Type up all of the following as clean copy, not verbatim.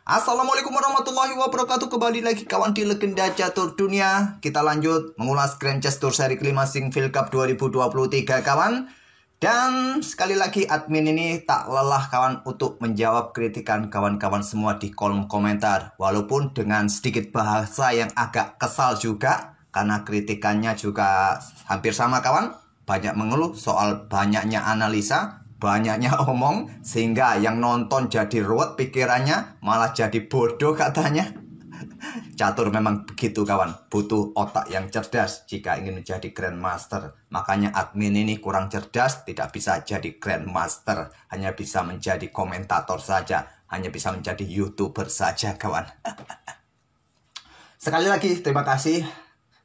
Assalamualaikum warahmatullahi wabarakatuh. Kembali lagi kawan di Legenda Catur Dunia. Kita lanjut mengulas Grand Chess Tour seri kelima Singfield Cup 2023 kawan. Dan sekali lagi admin ini tak lelah kawan untuk menjawab kritikan kawan-kawan semua di kolom komentar. Walaupun dengan sedikit bahasa yang agak kesal juga, karena kritikannya juga hampir sama kawan. Banyak mengeluh soal banyaknya analisa, banyaknya omong, sehingga yang nonton jadi ruwet pikirannya, malah jadi bodoh katanya. Catur memang begitu kawan, butuh otak yang cerdas jika ingin menjadi Grandmaster. Makanya admin ini kurang cerdas, tidak bisa jadi Grandmaster, hanya bisa menjadi komentator saja, hanya bisa menjadi YouTuber saja kawan. Sekali lagi terima kasih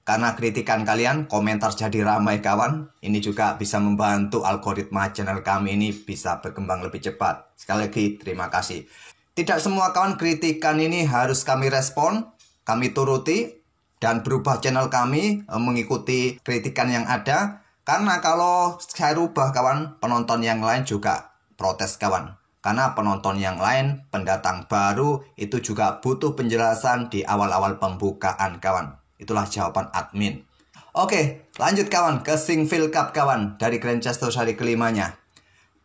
karena kritikan kalian, komentar jadi ramai kawan. Ini juga bisa membantu algoritma channel kami ini bisa berkembang lebih cepat. Sekali lagi terima kasih. Tidak semua kawan kritikan ini harus kami respon, kami turuti, dan berubah channel kami mengikuti kritikan yang ada. Karena kalau saya rubah kawan, penonton yang lain juga protes kawan. Karena penonton yang lain, pendatang baru, itu juga butuh penjelasan di awal-awal pembukaan kawan. Itulah jawaban admin. Oke, lanjut kawan ke Singfield Cup kawan dari Grand Chess Tour seri kelimanya.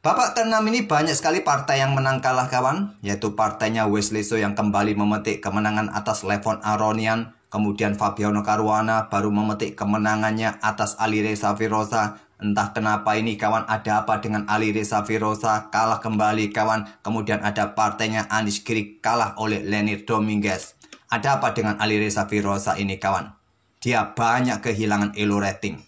Babak ke-6 ini banyak sekali partai yang menang kalah kawan, yaitu partainya Wesley So yang kembali memetik kemenangan atas Levon Aronian, kemudian Fabiano Caruana baru memetik kemenangannya atas Alireza Firoza. Entah kenapa ini kawan, ada apa dengan Alireza Firoza, kalah kembali kawan. Kemudian ada partainya Anish Giri kalah oleh Lenir Dominguez. Ada apa dengan Alireza Firoza ini kawan? Dia banyak kehilangan elo rating.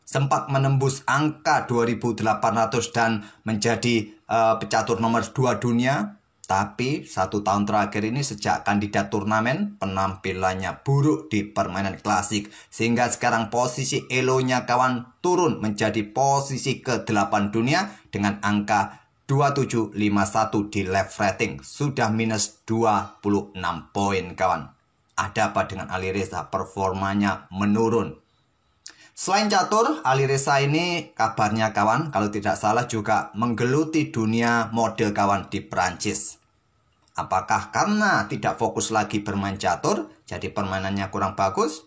Sempat menembus angka 2800 dan menjadi pecatur nomor 2 dunia. Tapi 1 tahun terakhir ini sejak kandidat turnamen, penampilannya buruk di permainan klasik. Sehingga sekarang posisi elonya kawan turun menjadi posisi ke-8 dunia dengan angka 2751 di left rating. Sudah minus 26 poin kawan. Ada apa dengan Alireza? Performanya menurun. Selain catur, Alireza ini kabarnya kawan, kalau tidak salah juga menggeluti dunia model kawan di Prancis. Apakah karena tidak fokus lagi bermain catur, jadi permainannya kurang bagus?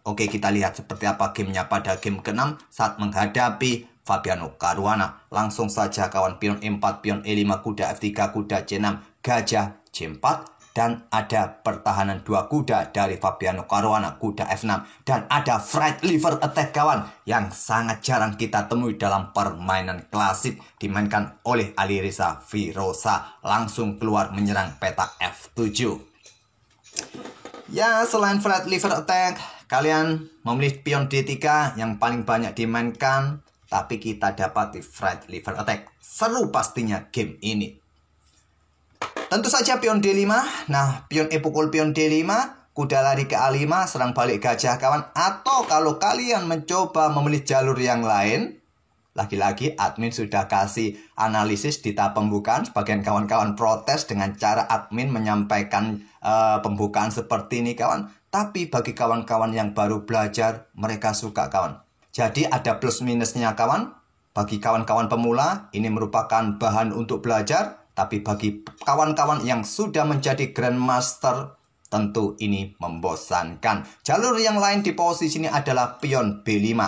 Oke, kita lihat seperti apa gamenya pada game ke-6 saat menghadapi Fabiano Caruana. Langsung saja kawan, pion E4, pion E5, kuda F3, kuda C6, gajah C4. Dan ada pertahanan 2 kuda dari Fabiano Caruana, kuda F6. Dan ada Fried Liver Attack kawan, yang sangat jarang kita temui dalam permainan klasik. Dimainkan oleh Alireza Firoza. Langsung keluar menyerang peta F7. Ya, selain Fried Liver Attack, kalian memilih pion D3 yang paling banyak dimainkan. Tapi kita dapati Fried Liver Attack. Seru pastinya game ini. Tentu saja pion D5. Nah, pion E pukul pion D5, kuda lari ke A5, serang balik gajah kawan. Atau kalau kalian mencoba memilih jalur yang lain, lagi-lagi admin sudah kasih analisis di tahap pembukaan. Sebagian kawan-kawan protes dengan cara admin menyampaikan pembukaan seperti ini kawan. Tapi bagi kawan-kawan yang baru belajar, mereka suka kawan. Jadi ada plus minusnya kawan. Bagi kawan-kawan pemula, ini merupakan bahan untuk belajar. Tapi bagi kawan-kawan yang sudah menjadi Grandmaster, tentu ini membosankan. Jalur yang lain di posisi ini adalah pion B5.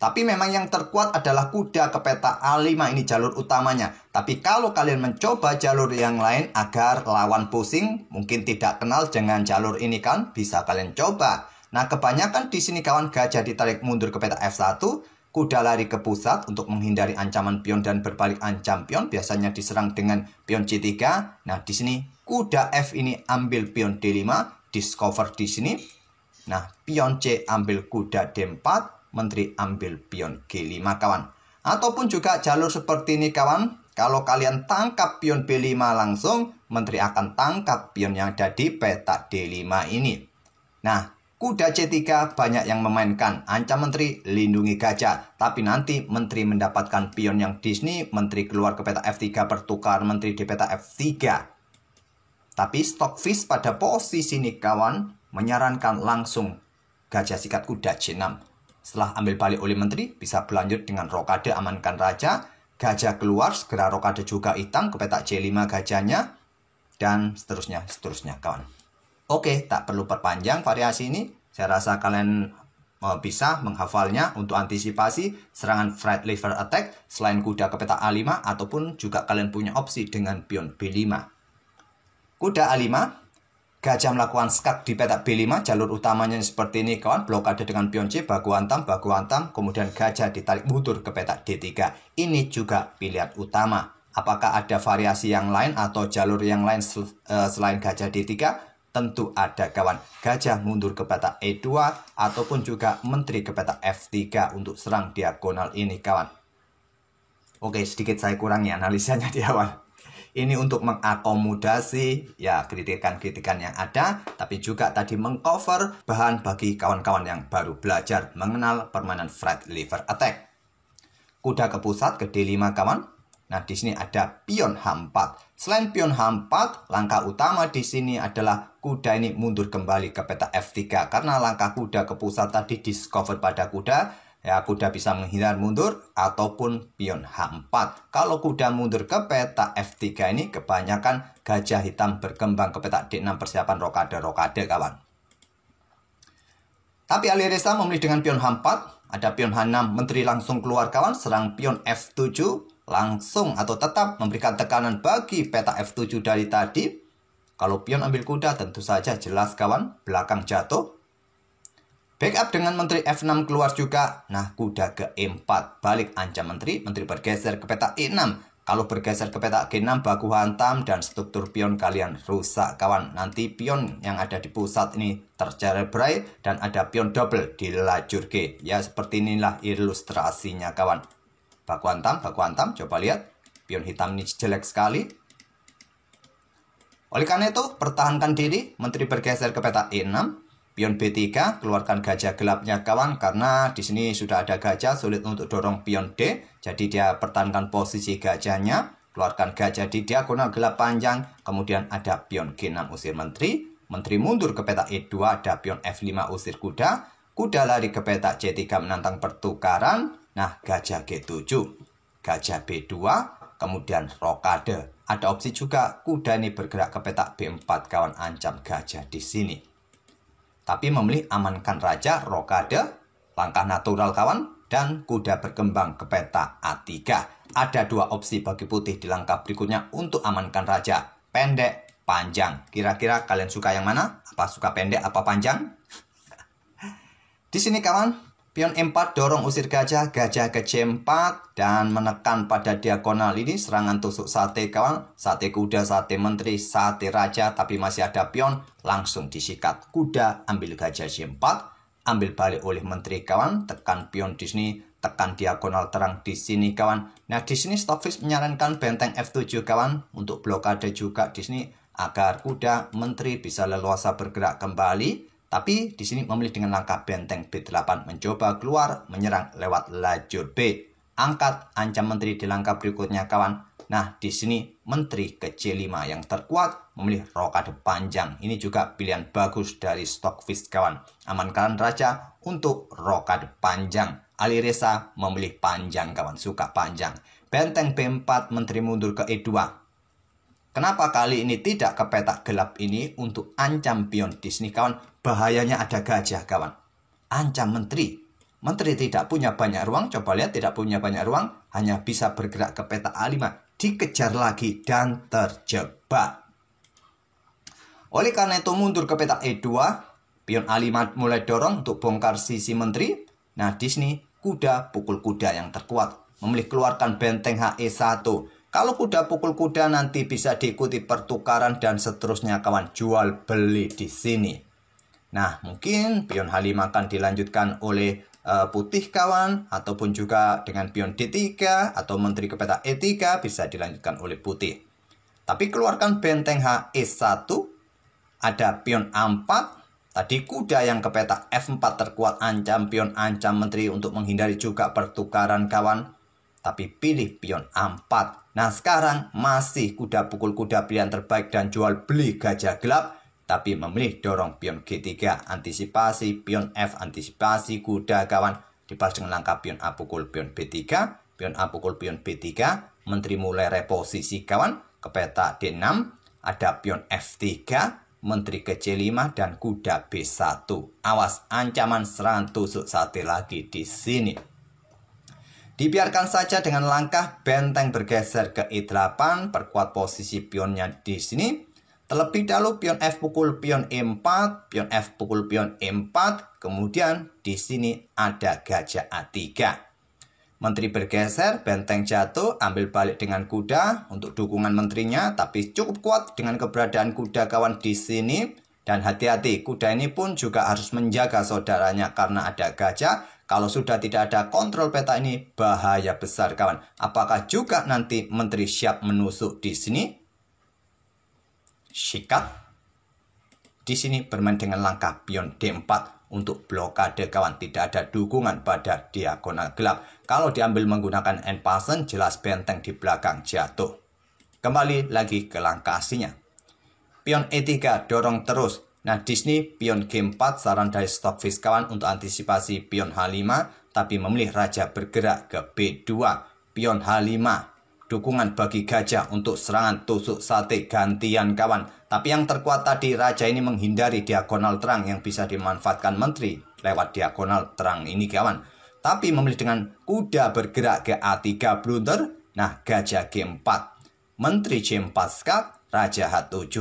Tapi memang yang terkuat adalah kuda ke peta A5, ini jalur utamanya. Tapi kalau kalian mencoba jalur yang lain agar lawan pusing, mungkin tidak kenal dengan jalur ini kan, bisa kalian coba. Nah, kebanyakan di sini kawan, gajah ditarik mundur ke peta F1. Kuda lari ke pusat untuk menghindari ancaman pion dan berbalik ancam pion. Biasanya diserang dengan pion C3. Nah, di sini kuda F ini ambil pion D5. Discover di sini. Nah, pion C ambil kuda D4. Menteri ambil pion G5 kawan. Ataupun juga jalur seperti ini kawan. Kalau kalian tangkap pion B5 langsung, menteri akan tangkap pion yang ada di peta D5 ini. Nah, kuda C3 banyak yang memainkan. Ancam menteri, lindungi gajah. Tapi nanti menteri mendapatkan pion yang di sini. Menteri keluar ke peta F3 bertukar menteri di peta F3. Tapi Stockfish pada posisi ini kawan menyarankan langsung gajah sikat kuda C6. Setelah ambil balik oleh menteri, bisa berlanjut dengan rokade amankan raja. Gajah keluar, segera rokade juga hitam ke peta C5 gajahnya. dan seterusnya kawan. Oke, tak perlu perpanjang variasi ini. Saya rasa kalian bisa menghafalnya untuk antisipasi serangan Freight Lever Attack selain kuda ke peta A5, ataupun juga kalian punya opsi dengan pion B5. Kuda A5, gajah melakukan skak di peta B5, jalur utamanya seperti ini kawan, blokade dengan pion C, baku hantam, kemudian gajah ditarik mundur ke peta D3. Ini juga pilihan utama. Apakah ada variasi yang lain atau jalur yang lain selain gajah D3? Tentu ada kawan. Gajah mundur ke peta E2 ataupun juga menteri ke peta F3 untuk serang diagonal ini kawan. Oke, sedikit saya kurangi analisanya di awal. Ini untuk mengakomodasi ya kritikan-kritikan yang ada, tapi juga tadi mengcover bahan bagi kawan-kawan yang baru belajar mengenal permainan Freight Lever Attack. Kuda ke pusat ke D5 kawan. Nah, di sini ada pion H4. Selain pion H4, langkah utama di sini adalah kuda ini mundur kembali ke peta F3 karena langkah kuda ke pusat tadi discover pada kuda. Ya, kuda bisa menghindar mundur ataupun pion H4. Kalau kuda mundur ke peta F3 ini kebanyakan gajah hitam berkembang ke peta D6 persiapan rokade kawan. Tapi Alireza memilih dengan pion H4. Ada pion H6, menteri langsung keluar kawan, serang pion F7 langsung atau tetap memberikan tekanan bagi peta F7 dari tadi. Kalau pion ambil kuda tentu saja jelas kawan, belakang jatuh. Backup dengan menteri F6 keluar juga. Nah, kuda ke E4. Balik ancam menteri bergeser ke peta E6. Kalau bergeser ke peta G6, baku hantam dan struktur pion kalian rusak kawan. Nanti pion yang ada di pusat ini tercerebrai dan ada pion double di lajur G. Ya, seperti inilah ilustrasinya kawan. Baku hantam, coba lihat. Pion hitam ini jelek sekali. Oleh karena itu, pertahankan diri. Menteri bergeser ke peta E6. Pion B3, keluarkan gajah gelapnya kawan, karena di sini sudah ada gajah, sulit untuk dorong pion D. Jadi dia pertahankan posisi gajahnya, keluarkan gajah di diagonal gelap panjang, kemudian ada pion G6 usir menteri. Menteri mundur ke peta E2, ada pion F5 usir kuda. Kuda lari ke peta C3 menantang pertukaran. Nah, gajah G7, gajah B2, kemudian rokade. Ada opsi juga kuda ini bergerak ke peta B4 kawan, ancam gajah di sini. Tapi memilih amankan raja, rokade, langkah natural kawan, dan kuda berkembang ke peta A3. Ada dua opsi bagi putih di langkah berikutnya untuk amankan raja, pendek, panjang. Kira-kira kalian suka yang mana? Apa suka pendek, apa panjang? Di sini kawan, pion E4 dorong usir gajah, gajah ke C4 dan menekan pada diagonal ini serangan tusuk sate kawan, sate kuda, sate menteri, sate raja, tapi masih ada pion, langsung disikat. Kuda ambil gajah C4, ambil balik oleh menteri kawan, tekan pion di sini, tekan diagonal terang di sini kawan. Nah, di sini Stockfish menyarankan benteng F7 kawan untuk blokade juga di sini agar kuda menteri bisa leluasa bergerak kembali. Tapi di sini memilih dengan langkah benteng B8 mencoba keluar menyerang lewat lajur B. Angkat ancam menteri di langkah berikutnya kawan. Nah, di sini menteri ke C5 yang terkuat memilih rokade panjang. Ini juga pilihan bagus dari Stockfish kawan. Amankan raja untuk rokade panjang. Alireza memilih panjang kawan, suka panjang. Benteng B4 menteri mundur ke E2. Kenapa kali ini tidak ke peta gelap ini untuk ancam pion di sini kawan? Bahayanya ada gajah kawan. Ancam menteri. Menteri tidak punya banyak ruang. Coba lihat, tidak punya banyak ruang. Hanya bisa bergerak ke peta A5. Dikejar lagi dan terjebak. Oleh karena itu mundur ke peta E2. Pion A5 mulai dorong untuk bongkar sisi menteri. Nah, di sini kuda pukul kuda yang terkuat. Memilih keluarkan benteng HE1. Kalau kuda pukul kuda nanti bisa diikuti pertukaran dan seterusnya kawan. Jual beli di sini. Nah, mungkin pion H5 akan dilanjutkan oleh putih kawan. Ataupun juga dengan pion D3 atau menteri ke peta E3 bisa dilanjutkan oleh putih. Tapi keluarkan benteng HE1. Ada pion A4. Tadi kuda yang ke peta F4 terkuat ancam pion ancam menteri untuk menghindari juga pertukaran kawan. Tapi pilih pion A4. Nah, sekarang masih kuda pukul kuda pilihan terbaik dan jual beli gajah gelap. Tapi memilih dorong pion G3. Antisipasi pion F, antisipasi kuda kawan. Dibalas dengan langkah pion A pukul pion B3. Pion A pukul pion B3. Menteri mulai reposisi kawan. Ke peta D6. ada pion F3, menteri ke C5, dan kuda B1. Awas, ancaman serangan tusuk sate lagi di sini. Dibiarkan saja dengan langkah benteng bergeser ke E8, perkuat posisi pionnya di sini. Terlebih dahulu pion F pukul pion E4, pion F pukul pion E4, kemudian di sini ada gajah A3. Menteri bergeser, benteng jatuh, ambil balik dengan kuda untuk dukungan menterinya, tapi cukup kuat dengan keberadaan kuda kawan di sini. Dan hati-hati, kuda ini pun juga harus menjaga saudaranya karena ada gajah. Kalau sudah tidak ada kontrol peta ini, bahaya besar kawan. Apakah juga nanti menteri siap menusuk di sini? Sikat. Di sini bermain dengan langkah pion D4 untuk blokade kawan. Tidak ada dukungan pada diagonal gelap. Kalau diambil menggunakan end pasen, jelas benteng di belakang jatuh. Kembali lagi ke langkah aslinya. Pion E3 dorong terus. Nah, di sini pion G4 saran dari Stockfish kawan untuk antisipasi pion H5, tapi memilih raja bergerak ke B2. Pion H5. Dukungan bagi gajah untuk serangan tusuk sate gantian kawan. Tapi yang terkuat tadi, raja ini menghindari diagonal terang yang bisa dimanfaatkan menteri lewat diagonal terang ini kawan. Tapi memilih dengan kuda bergerak ke A3 blunder. Nah, gajah G4. Menteri C4 skak, raja H7.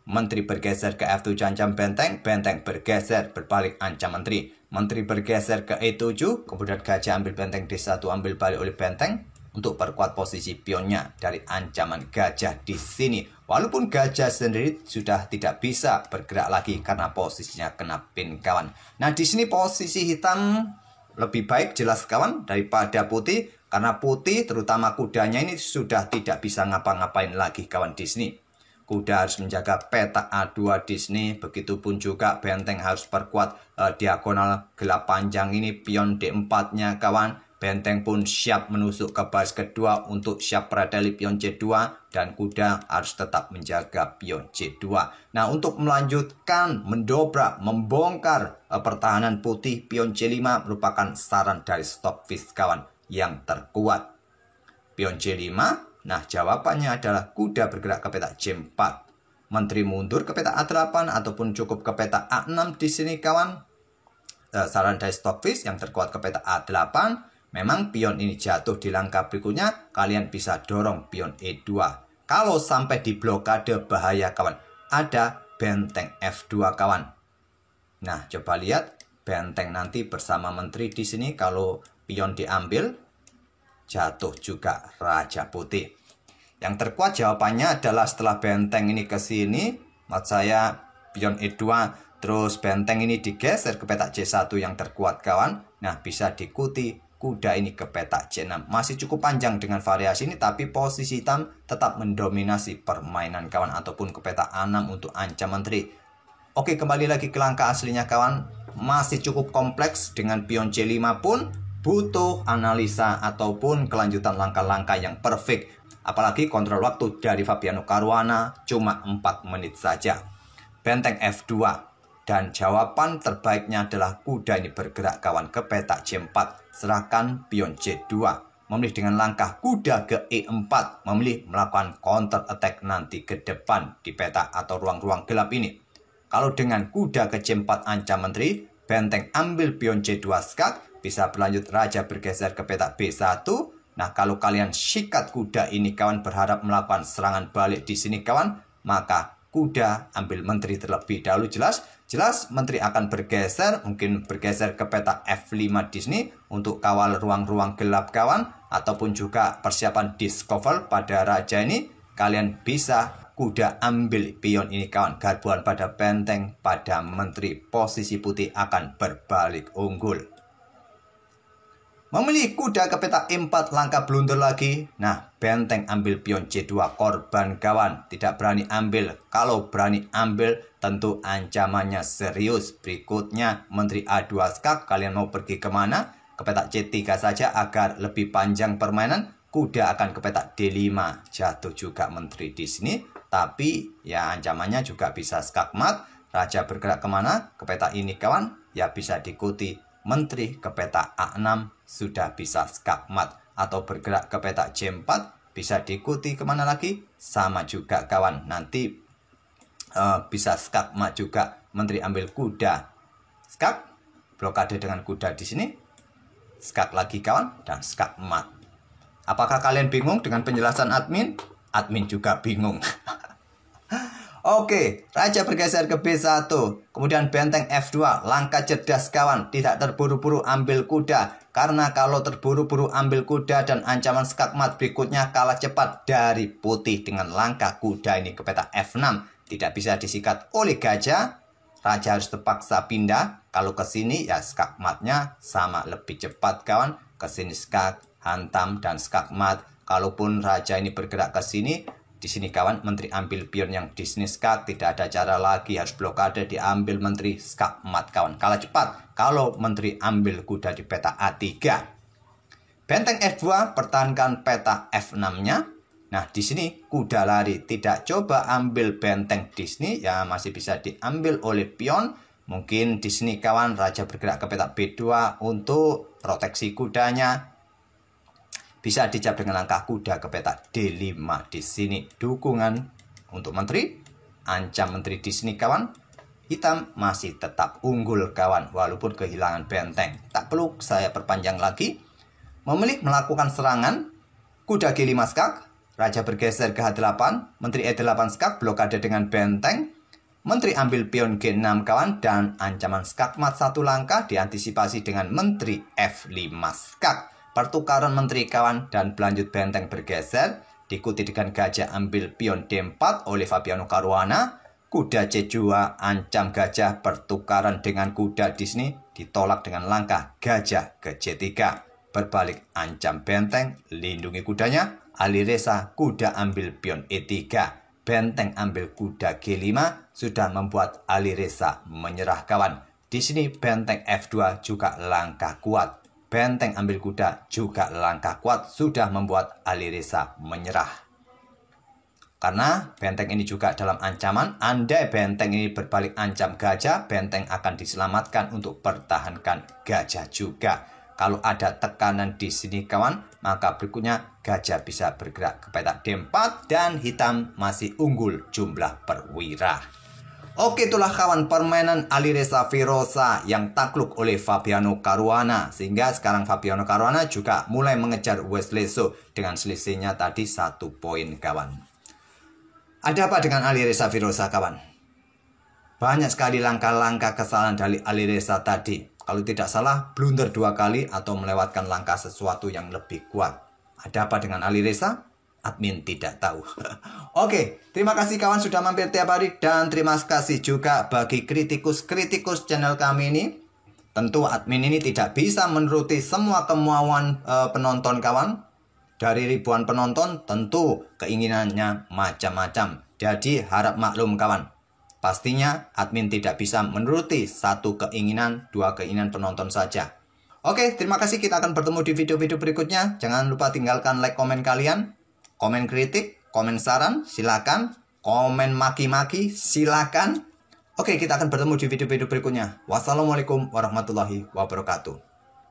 Menteri bergeser ke F7 ancam benteng, benteng bergeser berbalik ancam menteri. Menteri bergeser ke E7, kemudian gajah ambil benteng D1 ambil balik oleh benteng. Untuk perkuat posisi pionnya dari ancaman gajah di sini. Walaupun gajah sendiri sudah tidak bisa bergerak lagi karena posisinya kena pin kawan. Nah, di sini posisi hitam lebih baik jelas kawan daripada putih. Karena putih terutama kudanya ini sudah tidak bisa ngapa-ngapain lagi kawan di sini. Kuda harus menjaga peta A2 di sini. Begitupun juga benteng harus perkuat diagonal gelap panjang ini pion D4-nya kawan. Benteng pun siap menusuk ke baris kedua untuk siap peradali pion C2 dan kuda harus tetap menjaga pion C2. Nah, untuk melanjutkan, mendobrak, membongkar pertahanan putih pion C5 merupakan saran dari Stockfish kawan yang terkuat. Pion C5, nah jawabannya adalah kuda bergerak ke peta C4. Menteri mundur ke peta A8 ataupun cukup ke peta A6 di sini kawan. Saran dari Stockfish yang terkuat ke peta A8. Memang pion ini jatuh di langkah berikutnya, kalian bisa dorong pion E2. Kalau sampai di blokade bahaya kawan, ada benteng F2 kawan. Nah, coba lihat benteng nanti bersama menteri di sini kalau pion diambil, jatuh juga raja putih. Yang terkuat jawabannya adalah setelah benteng ini ke sini, maksud saya pion E2, terus benteng ini digeser ke peta C1 yang terkuat kawan. Nah, bisa diikuti kuda ini ke peta C6. Masih cukup panjang dengan variasi ini, tapi posisi hitam tetap mendominasi permainan kawan ataupun ke peta A6 untuk ancam menteri. Oke, kembali lagi ke langkah aslinya kawan. Masih cukup kompleks dengan pion C5 pun butuh analisa ataupun kelanjutan langkah-langkah yang perfect. Apalagi kontrol waktu dari Fabiano Caruana cuma 4 menit saja. Benteng F2. Dan jawaban terbaiknya adalah kuda ini bergerak kawan ke peta C4. Serahkan pion C2. Memilih dengan langkah kuda ke E4. Memilih melakukan counter attack nanti ke depan di peta atau ruang-ruang gelap ini. Kalau dengan kuda ke C4 ancam menteri, benteng ambil pion C2 skak. Bisa berlanjut raja bergeser ke peta B1. Nah, kalau kalian sikat kuda ini kawan berharap melakukan serangan balik di sini kawan, maka kuda ambil menteri terlebih dahulu. Jelas menteri akan bergeser, mungkin bergeser ke peta F5 di sini untuk kawal ruang-ruang gelap kawan, ataupun juga persiapan discover pada raja ini. Kalian bisa kuda ambil pion ini kawan, garbuan pada benteng pada menteri, posisi putih akan berbalik unggul. Memilih kuda ke peta E4, langkah blunder lagi. Nah, benteng ambil pion C2, korban kawan. Tidak berani ambil. Kalau berani ambil, tentu ancamannya serius. Berikutnya, menteri A2 skak. Kalian mau pergi kemana? Ke peta C3 saja agar lebih panjang permainan. Kuda akan ke peta D5. Jatuh juga menteri di sini. Tapi, ya ancamannya juga bisa skak mat. Raja bergerak kemana? Ke peta ini kawan. Ya bisa diikuti. Menteri ke peta A6 sudah bisa skakmat atau bergerak ke peta C4 bisa diikuti kemana lagi? Sama juga kawan, nanti bisa skakmat juga. Menteri ambil kuda, skak, blokade dengan kuda di sini, skak lagi kawan, dan skakmat. Apakah kalian bingung dengan penjelasan admin? Admin juga bingung. Oke, raja bergeser ke B1. Kemudian benteng F2. Langkah cerdas kawan. Tidak terburu-buru ambil kuda. Karena kalau terburu-buru ambil kuda dan ancaman skakmat berikutnya kalah cepat dari putih dengan langkah kuda ini ke peta F6. Tidak bisa disikat oleh gajah. Raja harus terpaksa pindah. Kalau ke sini ya skakmatnya sama lebih cepat kawan. Ke sini skak, hantam dan skakmat. Kalaupun raja ini bergerak ke sini, di sini kawan, menteri ambil pion yang di sini skak, tidak ada cara lagi, harus blokade, diambil menteri skakmat kawan. Kalah cepat kalau menteri ambil kuda di peta A3. Benteng F2 pertahankan peta F6-nya. Nah, di sini kuda lari, tidak coba ambil benteng di sini, ya masih bisa diambil oleh pion. Mungkin di sini kawan, raja bergerak ke peta B2 untuk proteksi kudanya. Bisa dijawab dengan langkah kuda ke peta D5 di sini. Dukungan untuk menteri. Ancam menteri di sini kawan. Hitam masih tetap unggul kawan walaupun kehilangan benteng. Tak perlu saya perpanjang lagi. Memilih melakukan serangan. Kuda G5 skak. Raja bergeser ke H8. Menteri E8 skak. Blokade dengan benteng. Menteri ambil pion G6 kawan. Dan ancaman skakmat satu langkah diantisipasi dengan menteri F5 skak. Pertukaran menteri kawan dan berlanjut benteng bergeser. Diikuti dengan gajah ambil pion D4 oleh Fabiano Caruana. Kuda C2 ancam gajah, pertukaran dengan kuda di sini ditolak dengan langkah gajah ke C3. Berbalik ancam benteng, lindungi kudanya. Alireza kuda ambil pion E3. Benteng ambil kuda G5 sudah membuat Alireza menyerah kawan. Di sini benteng F2 juga langkah kuat. Benteng ambil kuda juga langkah kuat sudah membuat Alireza menyerah. Karena benteng ini juga dalam ancaman, andai benteng ini berbalik ancam gajah, benteng akan diselamatkan untuk pertahankan gajah juga. Kalau ada tekanan di sini kawan, maka berikutnya gajah bisa bergerak ke peta D4 dan hitam masih unggul jumlah perwira. Oke, itulah kawan permainan Alireza Firoza yang takluk oleh Fabiano Caruana. Sehingga sekarang Fabiano Caruana juga mulai mengejar Wesley So dengan selisihnya tadi 1 poin kawan. Ada apa dengan Alireza Firoza kawan? Banyak sekali langkah-langkah kesalahan dari Alireza tadi. Kalau tidak salah, blunder 2 kali atau melewatkan langkah sesuatu yang lebih kuat. Ada apa dengan Alireza? Admin tidak tahu. Oke, terima kasih kawan sudah mampir tiap hari. Dan terima kasih juga bagi kritikus-kritikus channel kami ini. Tentu admin ini tidak bisa menuruti semua kemauan penonton kawan. Dari ribuan penonton tentu keinginannya macam-macam. Jadi harap maklum kawan. Pastinya admin tidak bisa menuruti 1 keinginan, 2 keinginan penonton saja. Oke, terima kasih. Kita akan bertemu di video-video berikutnya. Jangan lupa tinggalkan like komen kalian. Komen kritik, komen saran, silakan. Komen maki-maki, silakan. Oke, kita akan bertemu di video-video berikutnya. Wassalamualaikum warahmatullahi wabarakatuh.